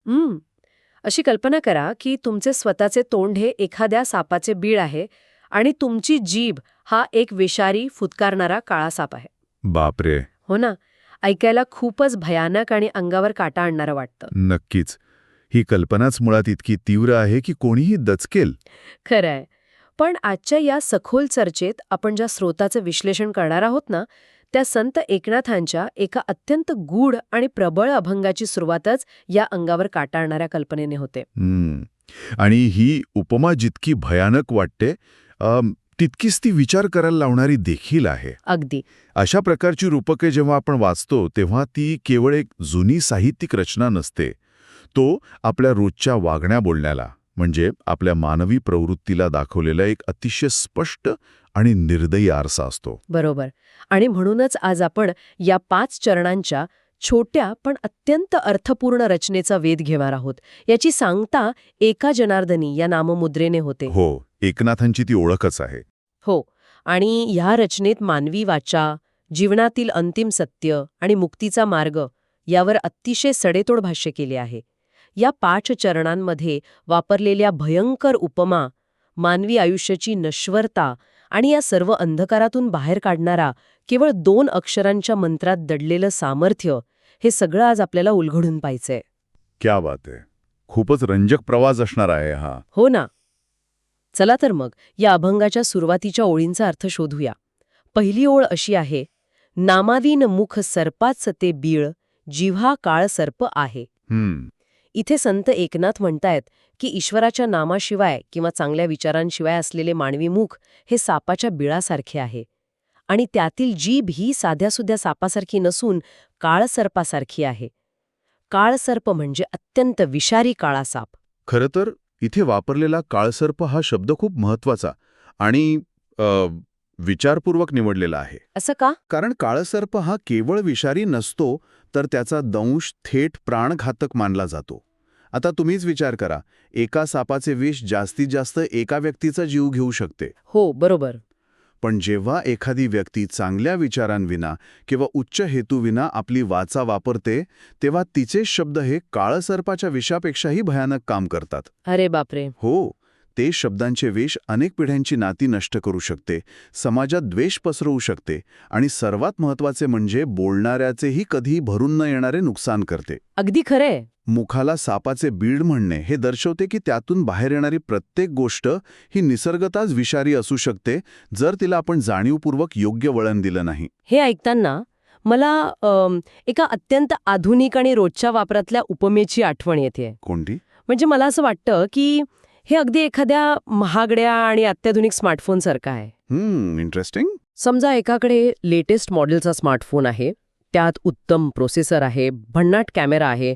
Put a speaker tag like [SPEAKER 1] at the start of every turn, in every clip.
[SPEAKER 1] हम्म. अशी कल्पना करा की तुमचे स्वतःचे तोंड हे एखाद्या सापाचे बीळ आहे आणि तुमची जीभ हा एक विषारी फुतकारणारा काळा साप आहे.
[SPEAKER 2] बापरे.
[SPEAKER 1] हो ना. ऐकायला खूपच भयानक आणि अंगावर काटा आणणारं वाटतं.
[SPEAKER 2] नक्कीच. ही कल्पनाच मुळात इतकी तीव्र आहे की कोणीही दचकेल.
[SPEAKER 1] खरंय. पण आजच्या या सखोल चर्चेत आपण ज्या स्रोताचं विश्लेषण करणार आहोत ना, त्या संत एकनाथांच्या एका अत्यंत गूढ आणि प्रबळ अभंगाची सुरुवातच या अंगावर काटा आणणाऱ्या कल्पनेने होते.
[SPEAKER 2] आणि ही उपमा जितकी भयानक वाटते तितकीच ती विचार करायला लावणारी देखील आहे.
[SPEAKER 1] अगदी.
[SPEAKER 2] अशा प्रकारची रूपके जेव्हा आपण वाचतो तेव्हा ती केवळ एक जुनी साहित्यिक रचना नसते. तो आपल्या रोजच्या वागण्या बोलण्याला म्हणजे आपल्या मानवी प्रवृत्तीला दाखवलेला एक अतिशय स्पष्ट आणि निर्दयी आरसा असतो.
[SPEAKER 1] बरोबर. आणि म्हणूनच आज आपण या 5 चरणांच्या छोट्या पण अत्यंत अर्थपूर्ण रचनेचा वेध घेणार आहोत. याची सांगता एका जनार्दनी या नाममुद्रेने होते.
[SPEAKER 2] हो, एकनाथांची ती ओळखच आहे.
[SPEAKER 1] हो. आणि ह्या रचनेत मानवी वाचा, जीवनातील अंतिम सत्य आणि मुक्तीचा मार्ग यावर अतिशय सडेतोड भाष्य केले आहे. या 5 चरणांमध्ये वापरलेल्या भयंकर उपमा, मानवी आयुष्याची नश्वरता आणि या सर्व अंधकारातून बाहेर काढणारा केवळ 2 अक्षरांच्या मंत्रात दडलेलं सामर्थ्य, हे सगळं आज आपल्याला उलगडून पाहायचंय.
[SPEAKER 2] क्या बात आहे. खूपच रंजक प्रवास असणार आहे हा.
[SPEAKER 1] हो ना. चला तर मग या अभंगाच्या सुरुवातीच्या ओळींचा अर्थ शोधूया. पहिली ओळ अशी आहे, नामाविन मुख सर्पाच ते बीळ, जिव्हा काळ सर्प आहे. इथे संत एकनाथ म्हणतायत की ईश्वराच्या नामाशिवाय किंवा चांगल्या विचारांशिवाय असलेले मानवी मुख हे सापाच्या बिळासारखे आहे. आणि त्यातील जीभ ही साध्यासुध्या सापासारखी नसून काळसर्पासारखी आहे. काळसर्प म्हणजे अत्यंत विषारी काळा साप.
[SPEAKER 2] खरं तर इथे वापरलेला काळसर्प हा शब्द खूप महत्वाचा आणि विचारपूर्वक निवडलेला आहे.
[SPEAKER 1] असं का?
[SPEAKER 2] कारण काळसर्प हा केवळ विषारी नसतो, तर त्याचा दंश थेट प्राणघातक मानला जातो. आता तुम्हीच विचार करा, एका सापाचे विष जास्तीत जास्त एका व्यक्तीचा जीव घेऊ शकते.
[SPEAKER 1] हो, बरोबर.
[SPEAKER 2] पण जेव्हा एखादी व्यक्ती चांगल्या विचारांविना किंवा उच्च हेतूविना आपली वाचा वापरते, तेव्हा तिचे शब्द हे काळसर्पाच्या विषापेक्षाही भयानक काम करतात.
[SPEAKER 1] अरे बापरे.
[SPEAKER 2] हो, ते शब्दांचे विष अनेक पिढ्यांची नाती नष्ट करू शकते, समाजात द्वेष पसरवू शकते आणि सर्वात महत्त्वाचे म्हणजे बोलणाऱ्याचेही कधीही भरून न येणारे नुकसान करते.
[SPEAKER 1] अगदी खरंय.
[SPEAKER 2] मुखाला सापाचे बीड म्हणणे हे दर्शवते की त्यातून बाहेर येणारी प्रत्येक गोष्ट ही निसर्गतःच विषारी असू शकते, जर तिला आपण जाणीवपूर्वक योग्य वळण दिलं नाही.
[SPEAKER 1] हे ऐकताना मला एका अत्यंत आधुनिक आणि रोजच्या वापरातल्या उपमेची आठवण येते.
[SPEAKER 2] कोणती?
[SPEAKER 1] म्हणजे मला असं वाटतं की हे अगदी एखाद्या महागड्या आणि अत्याधुनिक स्मार्टफोनसारखं आहे.
[SPEAKER 2] इंटरेस्टिंग.
[SPEAKER 1] समजा एकाकडे लेटेस्ट मॉडेलचा स्मार्टफोन आहे, त्यात उत्तम प्रोसेसर आहे, भन्नाट कॅमेरा आहे,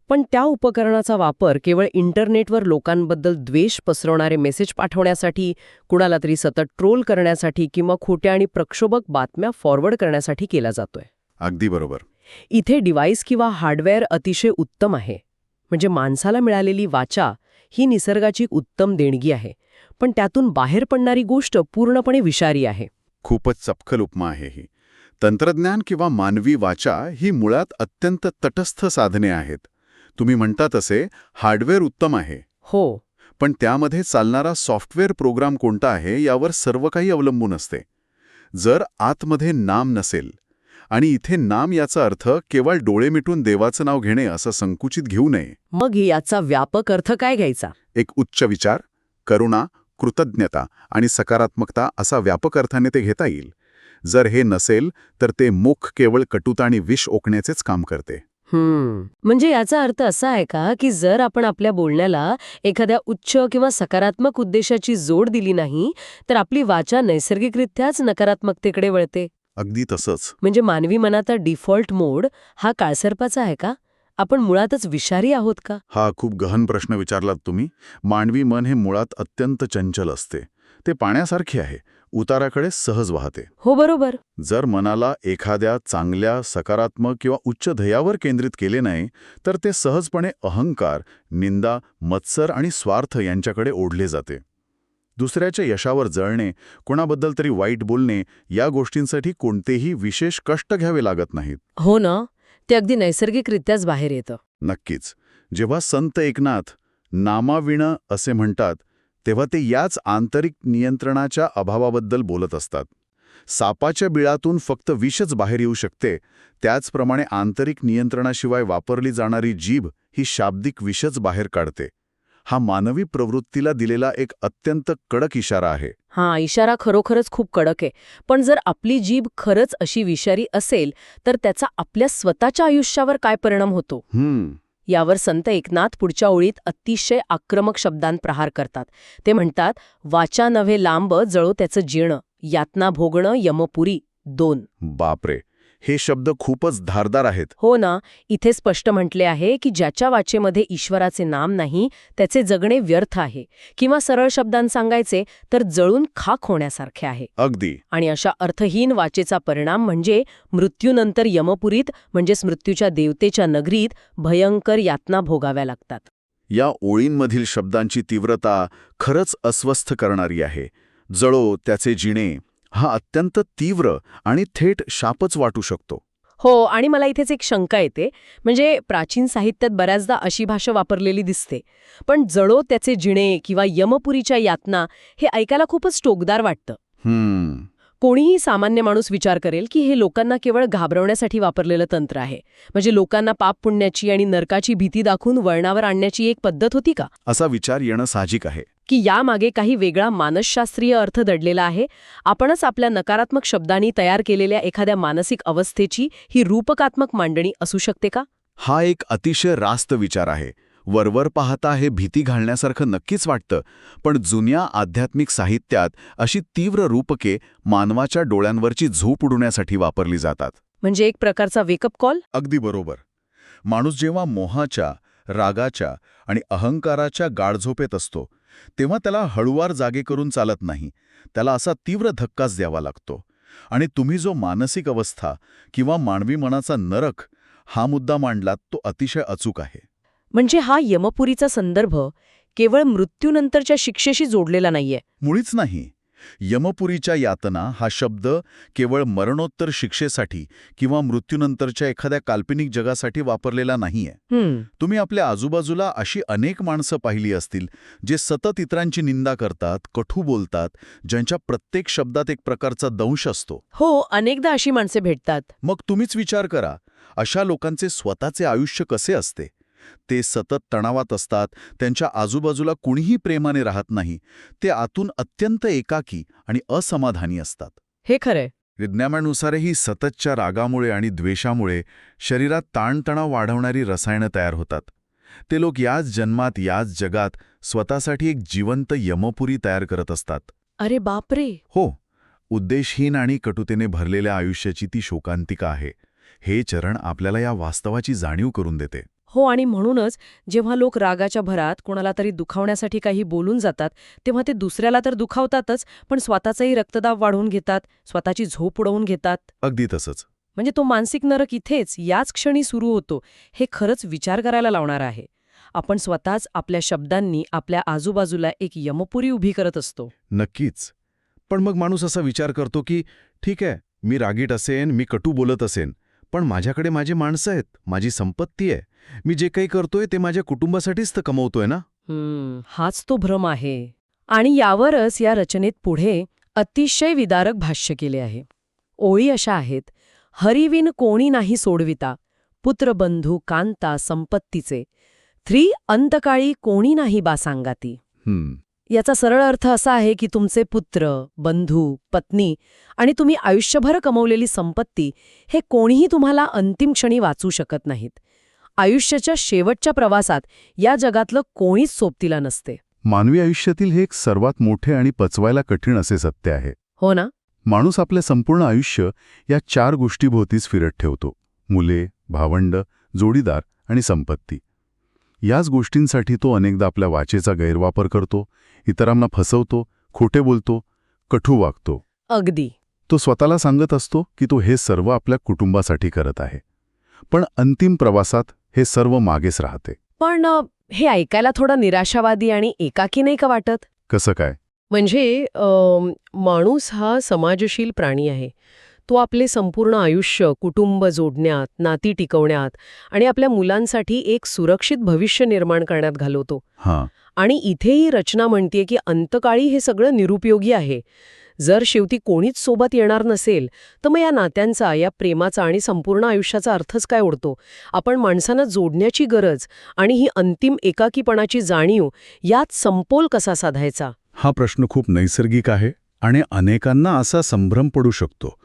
[SPEAKER 1] पण त्या उपकरणाचा वापर केवळ इंटरनेटवर लोकांबद्दल द्वेष पसरवणारे मेसेज पाठवण्यासाठी, कुणाला तरी सतत ट्रोल करण्यासाठी किंवा खोट्या आणि प्रक्षोभक बातम्या फॉरवर्ड करण्यासाठी केला जातोय.
[SPEAKER 2] अगदी बरोबर.
[SPEAKER 1] इथे डिव्हाइस किंवा हार्डवेअर अतिशय उत्तम आहे. म्हणजे माणसाला मिळालेली वाचा ही निसर्गाची उत्तम देणगी आहे, पण त्यातून बाहेर पडणारी गोष्ट पूर्णपणे विषारी आहे.
[SPEAKER 2] खूपच चपखल उपमा आहे ही. तंत्रज्ञान किंवा मानवी वाचा ही मुळात अत्यंत तटस्थ साधने आहेत. तुम्ही म्हणता तसे हार्डवेअर उत्तम आहे.
[SPEAKER 1] हो.
[SPEAKER 2] पण त्यामध्ये चालणारा सॉफ्टवेअर प्रोग्राम कोणता आहे यावर सर्व काही अवलंबून असते. जर आतमध्ये नाम नसेल, आणि इथे नाम याचा अर्थ केवळ डोळे मिटून देवाचं नाव घेणे असं संकुचित घेऊ नये.
[SPEAKER 1] मग याचा व्यापक अर्थ काय घ्यायचा?
[SPEAKER 2] एक उच्च विचार, करुणा, कृतज्ञता आणि सकारात्मकता असा व्यापक अर्थाने ते घेता येईल. जर हे नसेल तर ते मुख केवळ कटुता आणि विष ओकण्याचेच काम करते.
[SPEAKER 1] म्हणजे याचा अर्थ असा आहे का की जर आपण आपल्या बोलण्याला एखाद्या उच्च किंवा सकारात्मक उद्देशाची जोड दिली नाही, तर आपली वाचा नैसर्गिकरित्याच नकारात्मकतेकडे वळते?
[SPEAKER 2] अगदी तसंच.
[SPEAKER 1] म्हणजे मानवी मनाचा डिफॉल्ट मोड हा काळसर्पाचा आहे का? आपण मुळातच विषारी आहोत का?
[SPEAKER 2] हा खूप गहन प्रश्न विचारलात तुम्ही. मानवी मन हे मुळात अत्यंत चंचल असते. ते पाण्यासारखे आहे, उताराकडे सहज वाहते.
[SPEAKER 1] हो, बरोबर.
[SPEAKER 2] जर मनाला एखाद्या चांगल्या, सकारात्मक किंवा उच्च ध्येयावर केंद्रित केले नाही, तर ते सहजपणे अहंकार, निंदा, मत्सर आणि स्वार्थ यांच्याकडे ओढले जाते. दुसऱ्याच्या यशावर जळणे, कोणाबद्दल तरी वाईट बोलणे, या गोष्टींसाठी कोणतेही विशेष कष्ट घ्यावे लागत नाहीत.
[SPEAKER 1] हो ना, ते अगदी नैसर्गिकरित्याच बाहेर येतं.
[SPEAKER 2] नक्कीच. जेव्हा संत एकनाथ नामाविणं असे म्हणतात तेव्हा ते याच आंतरिक नियंत्रणाच्या अभावाबद्दल बोलत असतात. सापाच्या बिळातून फक्त विषच बाहेर येऊ शकते, त्याचप्रमाणे आंतरिक नियंत्रणाशिवाय वापरली जाणारी जीभ ही शाब्दिक विषच बाहेर काढते. हा मानवी प्रवृत्तीला दिलेला एक अत्यंत कडक इशारा आहे.
[SPEAKER 1] हा इशारा खरोखरच खूप कडक आहे. पण जर आपली जीभ खरंच अशी विषारी असेल तर त्याचा आपल्या स्वतःच्या आयुष्यावर काय परिणाम होतो यावर संत एकनाथ पुढच्या ओळीत अतिशय आक्रमक शब्दांत प्रहार करतात. ते म्हणतात, वाचा नव्हे लांब जळो त्याचं जीर्ण, यातना भोगणं यमपुरी 2.
[SPEAKER 2] बापरे, हे शब्द खूपच धारदार आहेत.
[SPEAKER 1] हो ना, इथे स्पष्ट म्हटले आहे की ज्याच्या वाचेमध्ये ईश्वराचे नाम नाही त्याचे जगणे व्यर्थ आहे, किंवा सरळ शब्दांत सांगायचे तर जळून खाक होण्यासारखे आहे.
[SPEAKER 2] अगदी.
[SPEAKER 1] आणि अशा अर्थहीन वाचेचा परिणाम म्हणजे मृत्यूनंतर यमपुरीत म्हणजेच मृत्यूच्या देवतेच्या नगरीत भयंकर यातना भोगाव्या लागतात.
[SPEAKER 2] या ओळींमधील शब्दांची तीव्रता खरंच अस्वस्थ करणारी आहे. जळो त्याचे जिणे हा अत्यंत तीव्र आणि थेट शापच वाटू शकतो.
[SPEAKER 1] हो, आणि मला इथेच एक शंका येते. म्हणजे प्राचीन साहित्यात बऱ्याचदा अशी भाषा वापरलेली दिसते, पण जळो त्याचे जिणे किंवा यमपुरीच्या यातना हे ऐकायला खूपच टोकदार वाटतं. कोणीही सामान्य माणूस विचार करेल की हे लोकांना केवळ घाबरवण्यासाठी वापरलेलं तंत्र आहे. म्हणजे लोकांना पाप पुण्याची आणि नरकाची भीती दाखवून वळणावर आणण्याची एक पद्धत होती का?
[SPEAKER 2] असा विचार येणं साहजिक आहे.
[SPEAKER 1] की यामागे काही वेगळा मानसशास्त्रीय अर्थ दडलेला आहे? आपणच आपल्या नकारात्मक शब्दांनी तयार केलेल्या एखाद्या मानसिक अवस्थेची ही रूपकात्मक मांडणी असू शकते का?
[SPEAKER 2] हा एक अतिशय रास्त विचार आहे. वरवर पाहता हे भीती घालण्यासारखं नक्कीच वाटतं, पण जुन्या आध्यात्मिक साहित्यात अशी तीव्र रूपके मानवाच्या डोळ्यांवरची झोप उडवण्यासाठी वापरली जातात.
[SPEAKER 1] म्हणजे एक प्रकारचा वेकअप कॉल?
[SPEAKER 2] अगदी बरोबर. माणूस जेव्हा मोहाच्या, रागाच्या आणि अहंकाराच्या गाढझोपेत असतो तेव्हा त्याला हळूवार जागे करून चालत नाही. त्याला असा तीव्र धक्काच द्यावा लागतो. आणि तुम्ही जो मानसिक अवस्था किंवा मानवी मनाचा नरक हा मुद्दा मांडलात तो अतिशय अचूक आहे.
[SPEAKER 1] म्हणजे हा यमपुरीचा संदर्भ केवळ मृत्यूनंतरच्या शिक्षेशी जोडलेला नाहीये.
[SPEAKER 2] मुळीच नाही. यमपुरीच्या यातना हा शब्द केवळ मरणोत्तर शिक्षेसाठी किंवा मृत्यूनंतरच्या एखाद्या काल्पनिक जगासाठी वापरलेला नाहीये. तुम्ही आपल्या आजूबाजूला अशी अनेक माणसं पाहिली असतील जे सतत इतरांची निंदा करतात, कटू बोलतात, ज्यांच्या प्रत्येक शब्दात एक प्रकारचा दंश असतो.
[SPEAKER 1] हो, अनेकदा अशी माणसे भेटतात.
[SPEAKER 2] मग तुम्हीच विचार करा, अशा लोकांचे स्वतःचे आयुष्य कसे असते? ते सतत तणावात असतात, त्यांच्या आजूबाजूला कुणीही प्रेमाने राहत नाही, ते आतून अत्यंत एकाकी आणि असमाधानी असतात.
[SPEAKER 1] हे खरंय.
[SPEAKER 2] विज्ञानानुसारही सततच्या रागामुळे आणि द्वेषामुळे शरीरात ताणतणाव वाढवणारी रसायनं तयार होतात. ते लोक याच जन्मात याच जगात स्वतःसाठी एक जिवंत यमपुरी तयार करत असतात.
[SPEAKER 1] अरे बापरे.
[SPEAKER 2] हो, उद्देशहीन आणि कटुतेने भरलेल्या आयुष्याची ती शोकांतिका आहे. हे चरण आपल्याला या वास्तवाची जाणीव करून देते.
[SPEAKER 1] हो, आणि म्हणूनच जेव्हा लोक रागाच्या भरात कोणाला तरी दुखावण्यासाठी काही बोलून जातात तेव्हा ते दुसऱ्याला तर दुखावतातच, पण स्वतःचाही रक्तदाब वाढवून घेतात, स्वतःची झोप उडवून घेतात.
[SPEAKER 2] अगदी तसंच.
[SPEAKER 1] म्हणजे तो मानसिक नरक इथेच याच क्षणी सुरू होतो. हे खरंच विचार करायला लावणार आहे. आपण स्वतःच आपल्या शब्दांनी आपल्या आजूबाजूला एक यमपुरी उभी करत असतो.
[SPEAKER 2] नक्कीच. पण मग माणूस असा विचार करतो की ठीक आहे, मी रागीट असेन, मी कटू बोलत असेन, पण माझ्याकडे माझी माणसं आहेत, माझी संपत्ती आहे, मी जे काही करतोय ते माझ्या कुटुंबासाठीच तर कमवतोय ना.
[SPEAKER 1] हाच तो भ्रम आहे. आणि यावरच या रचनेत पुढे अतिशय विदारक भाष्य केले आहे. ओळी अशा आहेत: हरिविन कोणी नाही सोडविता, पुत्रबंधू कांता संपत्तीचे, अंतकाळी कोणी नाही बा सांगाती. याचा सरळ अर्थ असा आहे की तुमचे पुत्र, बंधू, पत्नी आणि तुम्ही आयुष्यभर कमवलेली संपत्ती हे कोणीही तुम्हाला अंतिम क्षणी वाचू शकत नाहीत. आयुष्याच्या शेवटच्या प्रवासात या जगातलं कोणीच सोबतीला नसते.
[SPEAKER 2] मानवी आयुष्यातील हे एक सर्वात मोठे आणि पचवायला कठीण असे सत्य आहे.
[SPEAKER 1] हो ना.
[SPEAKER 2] माणूस आपले संपूर्ण आयुष्य या 4 गोष्टीभोवतीच फिरत ठेवतो: मुले, भावंड, जोडीदार आणि संपत्ती. याच गोष्टींसाठी तो अनेकदा आपल्या वाचेचा गैरवापर करतो, इतरांना फसवतो, खोटे बोलतो, कठू वागतो.
[SPEAKER 1] अगदी.
[SPEAKER 2] तो स्वतःला सांगत असतो की तो हे सर्व आपल्या कुटुंबासाठी करत आहे, पण अंतिम प्रवासात हे सर्व मागेच राहते.
[SPEAKER 1] पण हे ऐकायला थोडं निराशावादी आणि एकाकी नाही का वाटत?
[SPEAKER 2] कसं काय?
[SPEAKER 1] म्हणजे माणूस हा समाजशील प्राणी आहे. तो आपले संपूर्ण आयुष्य कुटुंब जोडण्यात, नाती टिकवण्यात आणि आपल्या मुलांसाठी एक सुरक्षित भविष्य निर्माण करण्यात घालवतो.
[SPEAKER 2] हां,
[SPEAKER 1] आणि इथेही रचना म्हणतेय की अंतकाळी हे सगळं निरुपयोगी आहे. जर शेवटी कोणीच सोबत येणार नसेल तर मग या नात्यांचा, या प्रेमाचा आणि संपूर्ण आयुष्याचा अर्थच काय उरतो? आपण माणसांना जोडण्याची गरज आणि ही अंतिम एकाकीपणाची जाणीव यात समतोल कसा साधायचा?
[SPEAKER 2] हा प्रश्न खूप नैसर्गिक आहे आणि अनेकांना असा संभ्रम पडू शकतो.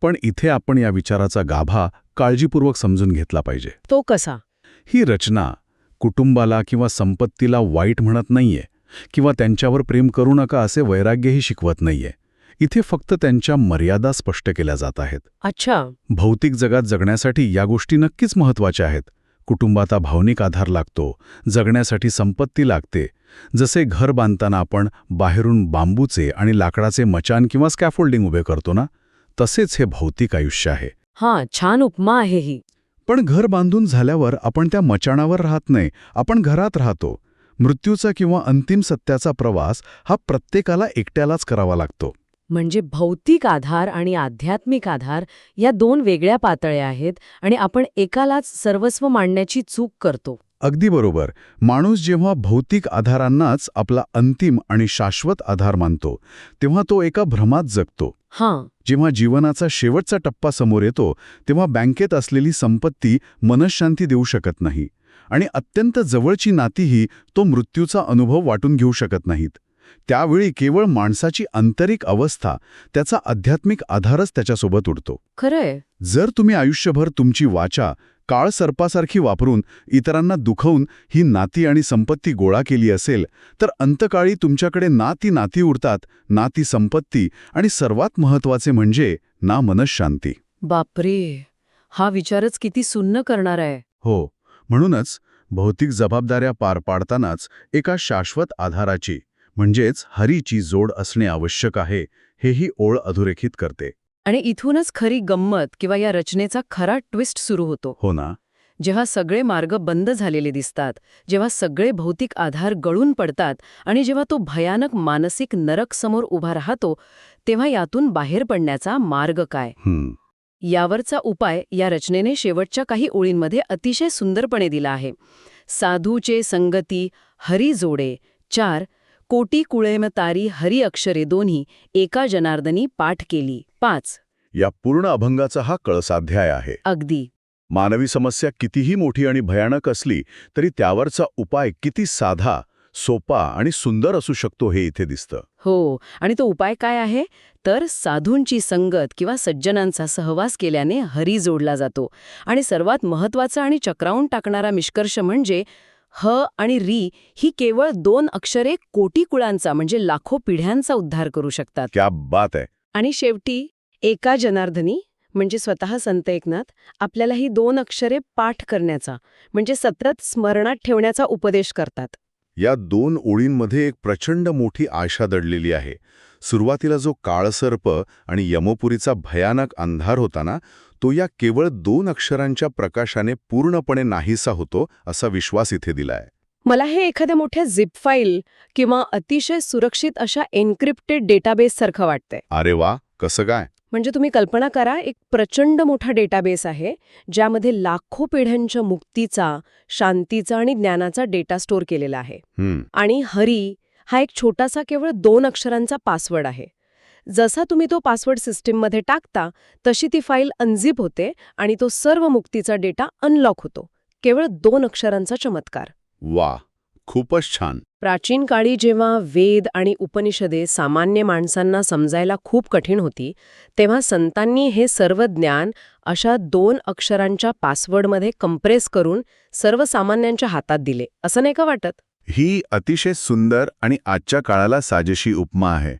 [SPEAKER 2] पण इथे आपण या विचाराचा गाभा काळजीपूर्वक समजून घेतला पाहिजे.
[SPEAKER 1] तो कसा?
[SPEAKER 2] ही रचना कुटुंबाला किंवा संपत्तीला वाईट म्हणत नाहीये किंवा त्यांच्यावर प्रेम करू नका असे वैराग्यही शिकवत नाहीये. इथे फक्त त्यांच्या मर्यादा स्पष्ट केल्या जात आहेत.
[SPEAKER 1] अच्छा.
[SPEAKER 2] भौतिक जगात जगण्यासाठी या गोष्टी नक्कीच महत्त्वाच्या आहेत. कुटुंबाचा भावनिक आधार लागतो, जगण्यासाठी संपत्ती लागते. जसे घर बांधताना आपण बाहेरून बांबूचे आणि लाकडाचे मचान किंवा स्कॅफोल्डिंग उभे करतो ना, तसेच हे भौतिक आयुष्य आहे.
[SPEAKER 1] हां, छान उपमा आहे ही.
[SPEAKER 2] पण घर बांधून झाल्यावर आपण त्या मचाणावर राहत नाही, आपण घरात राहतो. मृत्यूचा किंवा अंतिम सत्याचा प्रवास हा प्रत्येकाला एकट्यालाच करावा लागतो.
[SPEAKER 1] म्हणजे भौतिक आधार आणि आध्यात्मिक आधार या दोन वेगळ्या पातळ्या आहेत आणि आपण एकालाच सर्वस्व मांडण्याची चूक करतो.
[SPEAKER 2] अगदी बरोबर. माणूस जेव्हा भौतिक आधारांनाच आपला अंतिम आणि शाश्वत आधार मानतो, तेव्हा तो एका भ्रमात जगतो.
[SPEAKER 1] हां,
[SPEAKER 2] जेव्हा जीवनाचा शेवटचा टप्पा समोर येतो, तेव्हा बँकेत असलेली संपत्ती मनःशांती देऊ शकत नाही आणि अत्यंत जवळची नातीही तो मृत्यूचा अनुभव वाटून घेऊ शकत नाहीत. त्यावेळी केवळ माणसाची आंतरिक अवस्था, त्याचा आध्यात्मिक आधारच त्याच्यासोबत उडतो.
[SPEAKER 1] खरंय.
[SPEAKER 2] जर तुम्ही आयुष्यभर तुमची वाचा काळ सर्पासारखी वापरून इतरांना दुखवून ही नाती आणि संपत्ती गोळा केली असेल, तर अंतकाळी तुमच्याकडे ना ती नाती उरतात, ना ती संपत्ती आणि सर्वात महत्त्वाचे म्हणजे ना मनःशांती.
[SPEAKER 1] बापरे, हा विचारच किती सुन्न करणार आहे.
[SPEAKER 2] हो, म्हणूनच भौतिक जबाबदाऱ्या पार पाडतानाच एका शाश्वत आधाराची म्हणजेच हरीची जोड असणे आवश्यक आहे, हेही ओळ अधोरेखित करते.
[SPEAKER 1] आणि इथूनच खरी गंमत किंवा या रचनेचा खरा ट्विस्ट सुरू होतो.
[SPEAKER 2] हो ना?
[SPEAKER 1] जेव्हा सगळे मार्ग बंद झालेले दिसतात, जेव्हा सगळे भौतिक आधार गळून पडतात आणि जेव्हा तो भयानक मानसिक नरक समोर उभा राहतो, तेव्हा यातून बाहेर पडण्याचा मार्ग काय? यावरचा उपाय या रचनेने शेवटच्या काही ओळींमध्ये अतिशय सुंदरपणे दिला आहे. साधूचे संगती हरी जोडे 4 कोटी कुळेमतारी हरी अक्षरे दोन्ही एका जनार्दनी पाठ केली 5.
[SPEAKER 2] या पूर्ण अभंगाचा हा कळसाध्याय आहे.
[SPEAKER 1] अगदी.
[SPEAKER 2] मानवी समस्या कितीही मोठी आणि भयानक असली तरी त्यावरचा उपाय किती साधा, सोपा आणि सुंदर असू शकतो हे इथे दिसतं.
[SPEAKER 1] हो, आणि तो उपाय काय आहे? तर साधूंची संगत किंवा सज्जनांचा सहवास केल्याने हरी जोडला जातो. आणि सर्वात महत्त्वाचा आणि चक्रावून टाकणारा निष्कर्ष म्हणजे ह आणि री ही केवळ 2 अक्षरे कोटी कुळांचा म्हणजे लाखो पिढ्यांचा उद्धार करू शकतात.
[SPEAKER 2] क्या बात आहे.
[SPEAKER 1] आणि शेवटी एका जनार्दनी म्हणजे स्वतः संत एकनाथ आपल्याला ही 2 अक्षरे पाठ करण्याचा म्हणजे सतत स्मरणात ठेवण्याचा उपदेश करतात.
[SPEAKER 2] या 2 ओळींमध्ये एक प्रचंड मोठी आशा दडलेली आहे. सुरुवातीला जो काळसर्प आणि यमपुरीचा भयानक अंधार होता ना, तो या केवळ 2 अक्षरांच्या प्रकाशाने पूर्णपणे नाहीसा होतो असा विश्वास इथे दिलाय.
[SPEAKER 1] मला हे एखाद्या मोठ्या झिप फाईल किंवा अतिशय सुरक्षित अशा एन्क्रिप्टेड डेटाबेस सारखं वाटतंय.
[SPEAKER 2] अरे वा, कसं काय?
[SPEAKER 1] म्हणजे तुम्ही कल्पना करा, एक प्रचंड मोठा डेटाबेस आहे ज्यामध्ये लाखो पिढ्यांच्या मुक्तीचा, शांतीचा आणि ज्ञानाचा डेटा स्टोअर केलेला आहे. आणि हरी हा एक छोटासा केवळ 2 अक्षरांचा पासवर्ड आहे. जसा तुम्ही तो पासवर्ड सिस्टीममध्ये टाकता तशी ती फाईल अनझिप होते आणि तो सर्व मुक्तीचा डेटा अनलॉक होतो. केवळ 2 अक्षरांचा चमत्कार.
[SPEAKER 2] वा, खूपच छान.
[SPEAKER 1] प्राचीन काळी जेव्हा वेद आणि उपनिषदे सामान्य माणसांना समजायला खूप कठीण होती, तेव्हा संतांनी हे सर्व ज्ञान अशा 2 अक्षरांच्या पासवर्डमध्ये कंप्रेस करून सर्वसामान्यांच्या हातात दिले. असं नाही का वाटत?
[SPEAKER 2] ही अतिशय सुंदर आणि आजच्या काळाला साजेशी उपमा आहे.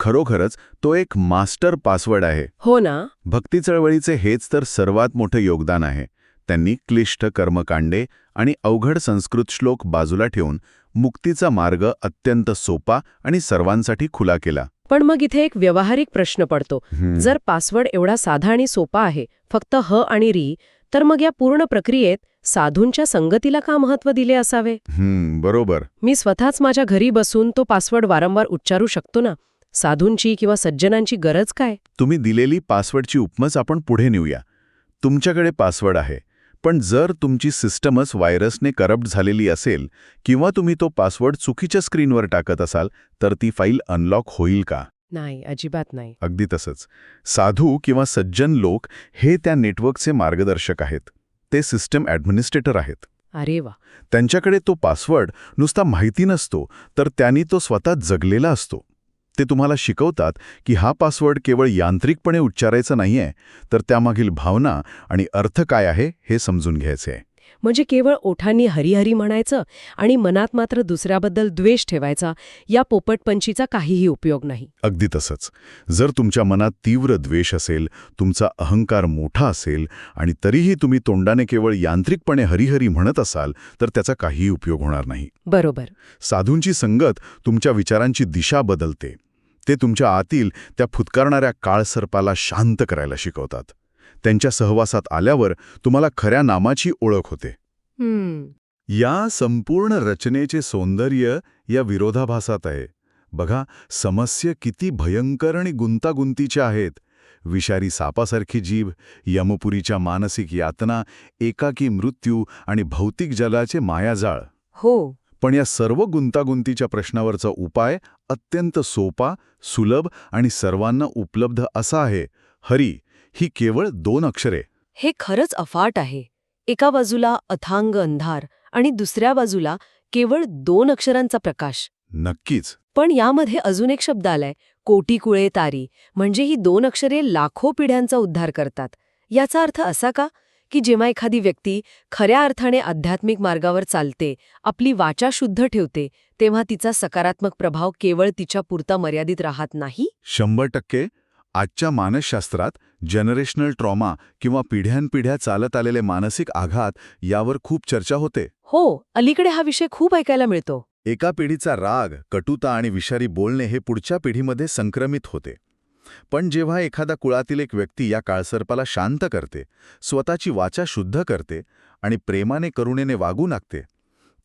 [SPEAKER 2] खरोखरच तो एक मास्टर पासवर्ड आहे.
[SPEAKER 1] हो ना.
[SPEAKER 2] भक्ती चळवळीचे हेच तर सर्वात मोठं योगदान आहे. त्यांनी क्लिष्ट कर्मकांडे आणि अवघड संस्कृत श्लोक बाजूला ठेवून मुक्तीचा मार्ग अत्यंत सोपा आणि सर्वांसाठी खुला केला.
[SPEAKER 1] पण मग इथे एक व्यावहारिक प्रश्न पडतो. जर पासवर्ड एवढा साधा आणि सोपा आहे, फक्त ह आणि री, तर मग या पूर्ण प्रक्रियेत साधूंच्या संगतीला का महत्त्व दिले असावे?
[SPEAKER 2] बरोबर.
[SPEAKER 1] मी स्वतःच माझ्या घरी बसून तो पासवर्ड वारंवार उच्चारू शकतो ना. साधूंची किंवा सज्जनांची गरज काय?
[SPEAKER 2] तुम्ही दिलेली पासवर्डची उपमाच आपण पुढे नेऊया. तुमच्याकडे पासवर्ड आहे, पण जर तुमची सिस्टमच व्हायरसने करप्ट झालेली असेल किंवा तुम्ही तो पासवर्ड चुकीच्या स्क्रीनवर टाकत असाल, तर ती फाईल अनलॉक होईल का?
[SPEAKER 1] नाही, अजिबात नाही.
[SPEAKER 2] अगदी तसंच. साधू किंवा सज्जन लोक हे त्या नेटवर्कचे मार्गदर्शक आहेत. ते सिस्टम ॲडमिनिस्ट्रेटर आहेत.
[SPEAKER 1] अरे वा.
[SPEAKER 2] त्यांच्याकडे तो पासवर्ड नुसता माहिती नसतो, तर त्यांनी तो स्वतः जगलेला असतो. ते तुम्हाला शिकवतात की हा पासवर्ड केवळ यांत्रिकपणे उच्चारायचा नाहीये, तर त्यामागील भावना आणि अर्थ काय आहे हे समजून घ्यायचे आहे.
[SPEAKER 1] म्हणजे केवळ ओठांनी हरिहरी म्हणायचं आणि मनात मात्र दुसऱ्याबद्दल द्वेष ठेवायचा, या पोपटपंचीचा काहीही उपयोग नाही.
[SPEAKER 2] अगदी तसंच. जर तुमच्या मनात तीव्र द्वेष असेल, तुमचा अहंकार मोठा असेल आणि तरीही तुम्ही तोंडाने केवळ यांत्रिकपणे हरिहरी म्हणत असाल, तर त्याचा काहीही उपयोग होणार नाही.
[SPEAKER 1] बरोबर.
[SPEAKER 2] साधूंची संगत तुमच्या विचारांची दिशा बदलते. ते तुमच्या आतील त्या फुतकारणाऱ्या काळसर्पाला शांत करायला शिकवतात. त्यांच्या सहवासात आल्यावर तुम्हाला खऱ्या नामाची ओळख होते. या संपूर्ण रचनेचे सौंदर्य या विरोधाभासात आहे. बघा, समस्या किती भयंकर आणि गुंतागुंतीच्या आहेत. विषारी सापासारखी जीभ, यमपुरीच्या मानसिक यातना, एकाकी मृत्यू आणि भौतिक जलाचे मायाजाळ.
[SPEAKER 1] हो.
[SPEAKER 2] पण या सर्व गुंतागुंतीच्या प्रश्नावरचा उपाय अत्यंत सोपा, सुलभ आणि सर्वांना उपलब्ध असा आहे. हरी ही केवळ 2 अक्षरे.
[SPEAKER 1] हे खरंच अफाट आहे. एका बाजूला अथांग अंधार आणि दुसऱ्या बाजूला केवळ 2 अक्षरांचा प्रकाश.
[SPEAKER 2] नक्कीच.
[SPEAKER 1] पण यामध्ये अजून एक शब्द आलाय, कोटी कुळे तारी. म्हणजे ही 2 अक्षरे लाखो पिढ्यांचा उद्धार करतात. याचा अर्थ असा का की जेव्हा एखादी व्यक्ती खऱ्या अर्थाने आध्यात्मिक मार्गावर चालते, आपली वाचा शुद्ध ठेवते, तेव्हा तिचा सकारात्मक प्रभाव केवळ तिच्या पुरता मर्यादित राहत नाही?
[SPEAKER 2] 100%. आजच्या मानसशास्त्रात जनरेशनल ट्रॉमा किंवा पिढ्यानपिढ्या चालत आलेले मानसिक आघात यावर खूप चर्चा होते.
[SPEAKER 1] हो, अलीकडे हा विषय खूप ऐकायला मिळतो.
[SPEAKER 2] एका पिढीचा राग, कटुता आणि विषारी बोलणे हे पुढच्या पिढीमध्ये संक्रमित होते. पण जेव्हा एखादा कुळातील एक व्यक्ती या काळसर्पाला शांत करते, स्वतःची वाचा शुद्ध करते आणि प्रेमाने करुणेने वागू लागते,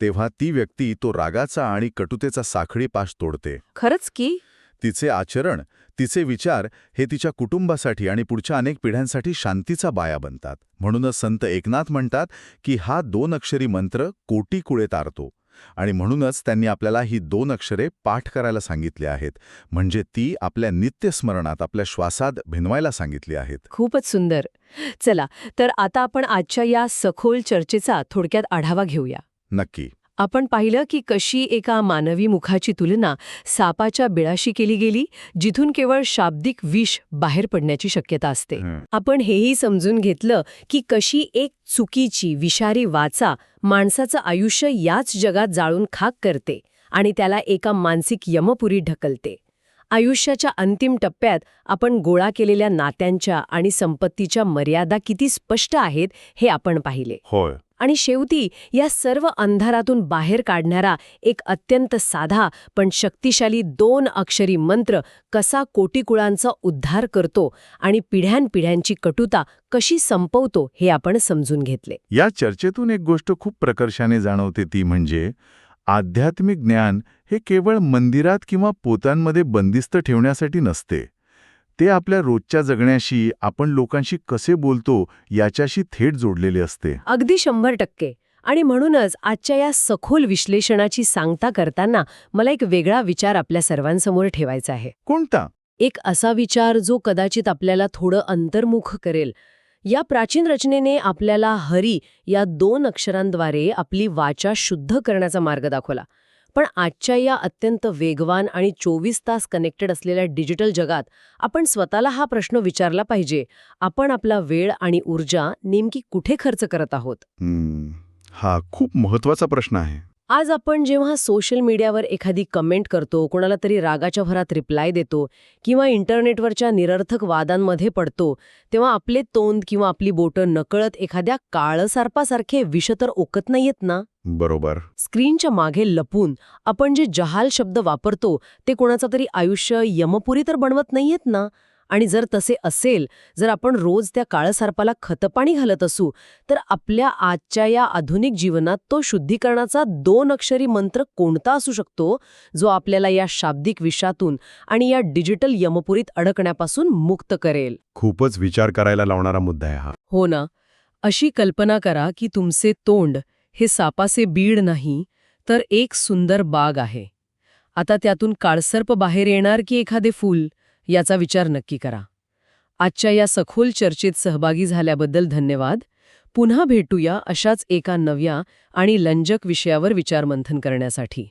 [SPEAKER 2] तेव्हा ती व्यक्ती तो रागाचा आणि कटुतेचा साखळी पाश तोडते.
[SPEAKER 1] खरंच की?
[SPEAKER 2] तिचे आचरण, तिचे विचार हे तिच्या कुटुंबासाठी आणि पुढच्या अनेक पिढ्यांसाठी शांतीचा बाया बनतात. म्हणूनच संत एकनाथ म्हणतात की हा 2 अक्षरी मंत्र कोटी कुळे तारतो. आणि म्हणूनच त्यांनी आपल्याला ही 2 अक्षरे पाठ करायला सांगितली आहेत. म्हणजे ती आपल्या नित्यस्मरणात, आपल्या श्वासात भिनवायला सांगितली आहेत.
[SPEAKER 1] खूपच सुंदर. चला, तर आता आपण आजच्या या सखोल चर्चेचा थोडक्यात आढावा घेऊया.
[SPEAKER 2] नक्की.
[SPEAKER 1] आपण पाहिलं की कशी एका मानवी मुखाची तुलना सापाच्या बिळाशी केली गेली, जिथून केवळ शाब्दिक विष बाहेर पडण्याची शक्यता असते. आपण हेही समजून घेतलं की कशी एक चुकीची विषारी वाचा माणसाचं आयुष्य याच जगात जाळून खाक करते आणि त्याला एका मानसिक यमपुरीत ढकलते. आयुष्याच्या अंतिम टप्प्यात आपण गोळा केलेल्या नात्यांच्या आणि संपत्तीच्या मर्यादा किती स्पष्ट आहेत हे आपण पाहिले.
[SPEAKER 2] होय.
[SPEAKER 1] आणि शेवटी या सर्व अंधारातून बाहेर काढणारा एक अत्यंत साधा पण शक्तिशाली 2 अक्षरी मंत्र कसा कोटीकुळांचा उद्धार करतो आणि पिढ्यानपिढ्यांची कटुता कशी संपवतो हे आपण समजून घेतले.
[SPEAKER 2] या चर्चेतून एक गोष्ट खूप प्रकर्षाने जाणवते, ती म्हणजे आध्यात्मिक ज्ञान हे केवळ मंदिरात किंवा पोतांमध्ये बंदिस्त ठेवण्यासाठी नसते. ते आपल्या रोजच्या जगण्याशी, आपण लोकांशी कसे बोलतो याच्याशी थेट जोडलेले असते.
[SPEAKER 1] अगदी 100%. आणि म्हणूनच आजच्या या सखोल विश्लेषणाची सांगता करताना मला एक वेगळा विचार आपल्या सर्वांसमोर ठेवायचा आहे.
[SPEAKER 2] कोणता?
[SPEAKER 1] एक असा विचार जो कदाचित आपल्याला थोडं अंतर्मुख करेल. या प्राचीन रचनेने आपल्याला हरी या 2 अक्षरांद्वारे आपली वाचा शुद्ध करण्याचा मार्ग दाखवला. पण आजच्या या अत्यंत वेगवान आणि 24 तास कनेक्टेड असलेल्या डिजिटल जगात आपण स्वतःला हा प्रश्न विचारला पाहिजे, आपण आपला वेळ आणि ऊर्जा नेमकी कुठे खर्च करत आहोत?
[SPEAKER 2] हा खूप महत्वाचा प्रश्न आहे.
[SPEAKER 1] आज आपण जेव्हा सोशल मीडियावर एखादी कमेंट करतो, कोणाला तरी रागाच्या भरात रिप्लाय देतो किंवा इंटरनेटवरच्या निरर्थक वादांमध्ये पडतो, तेव्हा आपले तोंड किंवा आपली बोटं नकळत एखाद्या काळसर्पासारखे विष तर ओकत नाहीयेत ना?
[SPEAKER 2] बरोबर.
[SPEAKER 1] स्क्रीनच्या मागे लपून आपण जे जहाल शब्द वापरतो ते कोणाचा तरी आयुष्य यमपुरी तर बनवत नाहीयेत ना? आणि जर तसे असेल, जर आपण रोज त्या काळसर्पाला खतपाणी घालत असू, तर आपल्या आजच्या या आधुनिक जीवनात तो शुद्धीकरणाचा 2 अक्षरी मंत्र कोणता असू शकतो, जो आपल्याला या शाब्दिक विषातून आणि या डिजिटल यमपुरीत अडकण्यापासून मुक्त करेल?
[SPEAKER 3] खूपच विचार करायला लावणारा मुद्दा आहे हा.
[SPEAKER 1] हो ना. अशी कल्पना करा की तुमचे तोंड हे सापाचे बीड नाही, तर एक सुंदर बाग आहे. आता त्यातून काळसर्प बाहेर येणार की एखादे फूल, याचा विचार नक्की करा. आजच्या या सखोल चर्चेत सहभागी झाल्याबद्दल धन्यवाद. पुन्हा भेटूया अशाच एका नव्या आणि रंजक विषयावर विचारमंथन करण्यासाठी.